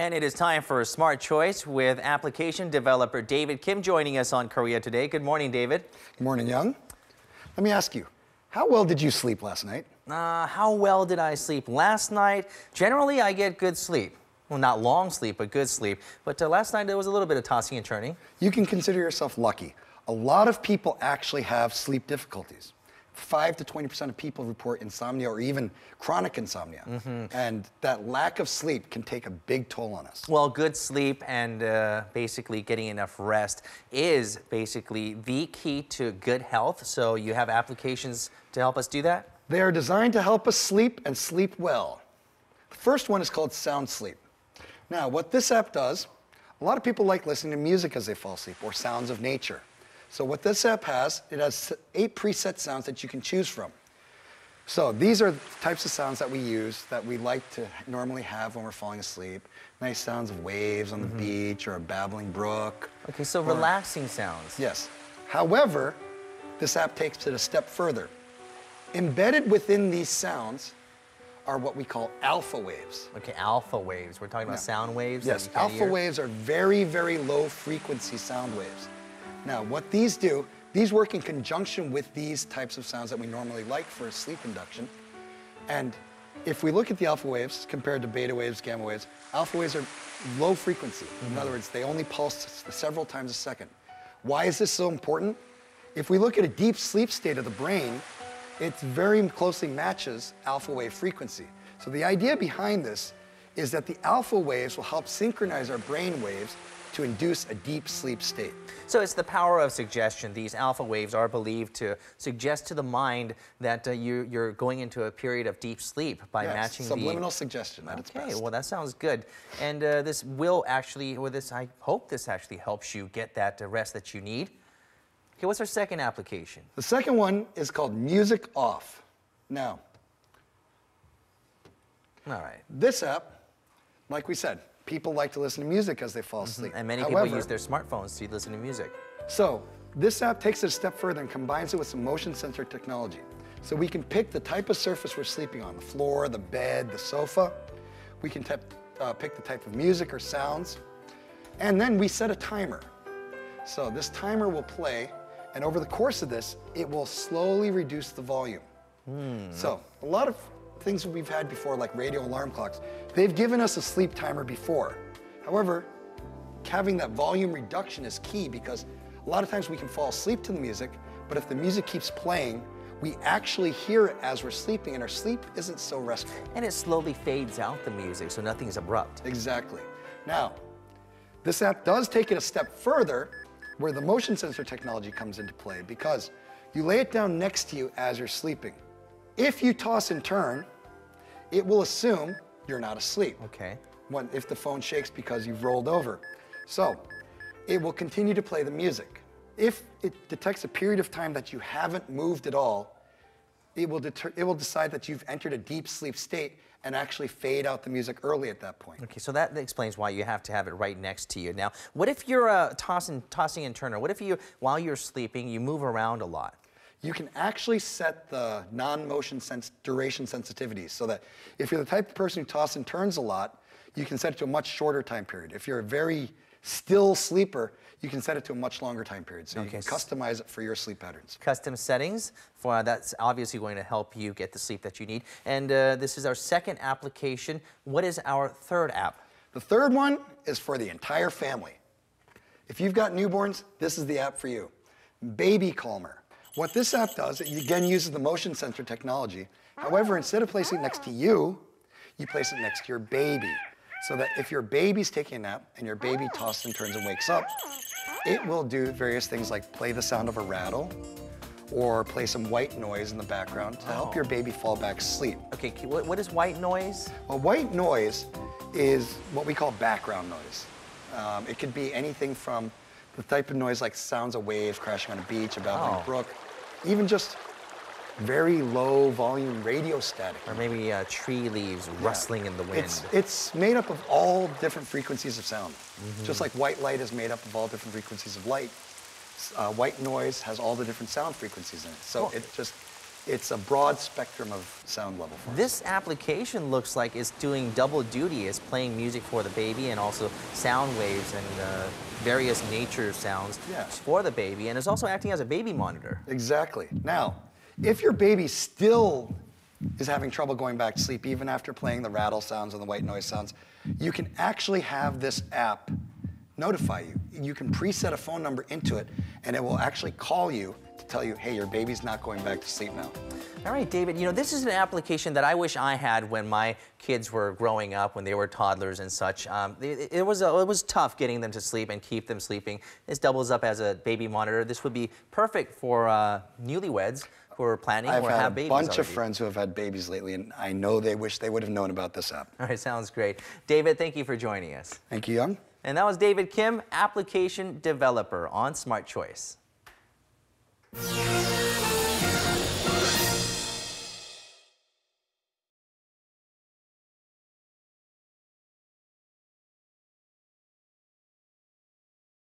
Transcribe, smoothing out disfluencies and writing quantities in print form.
And it is time for Smart Choice with application developer David Kim joining us on Korea Today. Good morning, David. Good morning, Young. Let me ask you, how well did you sleep last night? How well did I sleep last night? Generally, I get good sleep. Well, not long sleep, but good sleep. But last night, there was a little bit of tossing and turning. You can consider yourself lucky. A lot of people actually have sleep difficulties. 5 to 20% of people report insomnia or even chronic insomnia. And that lack of sleep can take a big toll on us. Well, good sleep and basically getting enough rest is basically the key to good health. So you have applications to help us do that? They are designed to help us sleep and sleep well. The first one is called SoundSleep. Now, what this app does, a lot of people like listening to music as they fall asleep or sounds of nature. So what this app has, it has 8 preset sounds that you can choose from. So these are the types of sounds that we use that we like to normally have when we're falling asleep. Nice sounds of waves on the beach or a babbling brook. Okay, so relaxing sounds. Yes. However, this app takes it a step further. Embedded within these sounds are what we call alpha waves. Okay, alpha waves. We're talking about sound waves? Yes, that you can't alpha hear? waves are very, very low frequency sound waves. Now, what these do, these work in conjunction with these types of sounds that we normally like for sleep induction. And if we look at the alpha waves compared to beta waves, gamma waves, alpha waves are low frequency. In other words, they only pulse several times a second. Why is this so important? If we look at a deep sleep state of the brain, it very closely matches alpha wave frequency. So the idea behind this is that the alpha waves will help synchronize our brain waves to induce a deep sleep state. So it's the power of suggestion. These alpha waves are believed to suggest to the mind that you're going into a period of deep sleep by matching subliminal suggestion at its best. Okay, well that sounds good. And this will actually, I hope this actually helps you get that rest that you need. Okay, what's our second application? The second one is called MusicOff. Now, all right. This app, like we said, people like to listen to music as they fall asleep. And many people use their smartphones to listen to music. So this app takes it a step further and combines it with some motion sensor technology. So we can pick the type of surface we're sleeping on, the floor, the bed, the sofa. We can pick the type of music or sounds. And then we set a timer. So this timer will play, and over the course of this, it will slowly reduce the volume. So a lot of things we've had before, like radio alarm clocks, they've given us a sleep timer before. However, having that volume reduction is key because a lot of times we can fall asleep to the music, but if the music keeps playing, we actually hear it as we're sleeping, and our sleep isn't so restful. And it slowly fades out the music, so nothing is abrupt. Exactly. Now, this app does take it a step further where the motion sensor technology comes into play because you lay it down next to you as you're sleeping. If you toss and turn, it will assume you're not asleep. Okay. If the phone shakes because you've rolled over. So it will continue to play the music. If it detects a period of time that you haven't moved at all, it will decide that you've entered a deep sleep state and actually fade out the music early at that point. Okay, so that explains why you have to have it right next to you. Now, what if you're tossing and turning? What if while you're sleeping, you move around a lot? You can actually set the non-motion duration sensitivities so that if you're the type of person who tosses and turns a lot, you can set it to a much shorter time period. If you're a very still sleeper, you can set it to a much longer time period. So you can customize it for your sleep patterns. Custom settings, that's obviously going to help you get the sleep that you need. And this is our second application. What is our third app? The third one is for the entire family. If you've got newborns, this is the app for you. BabyCalmer. What this app does, it again uses the motion sensor technology. However, instead of placing it next to you, you place it next to your baby. So that if your baby's taking a nap and your baby tosses and turns and wakes up, it will do various things like play the sound of a rattle or play some white noise in the background to help your baby fall back asleep. Okay, what is white noise? Well, white noise is what we call background noise. It could be anything from the type of noise like sounds of waves crashing on a beach, a babbling brook, even just very low volume radio static. Or maybe tree leaves rustling in the wind. It's made up of all different frequencies of sound. Just like white light is made up of all different frequencies of light, white noise has all the different sound frequencies in it. So it just It's a broad spectrum of sound level for us. This application looks like it's doing double duty. It's playing music for the baby and also sound waves and various nature sounds for the baby. And it's also acting as a baby monitor. Exactly. Now, if your baby still is having trouble going back to sleep, even after playing the rattle sounds and the white noise sounds, you can actually have this app notify you. You can preset a phone number into it, and it will actually call you to tell you, hey, your baby's not going back to sleep now. All right, David, you know, this is an application that I wish I had when my kids were growing up, when they were toddlers and such. It was tough getting them to sleep and keep them sleeping. This doubles up as a baby monitor. This would be perfect for newlyweds who are planning or have babies I've had a bunch of already. friends who have had babies lately, and I know they wish they would have known about this app. All right, sounds great. David, thank you for joining us. Thank you, Young. And that was David Kim, application developer on SmartChoice.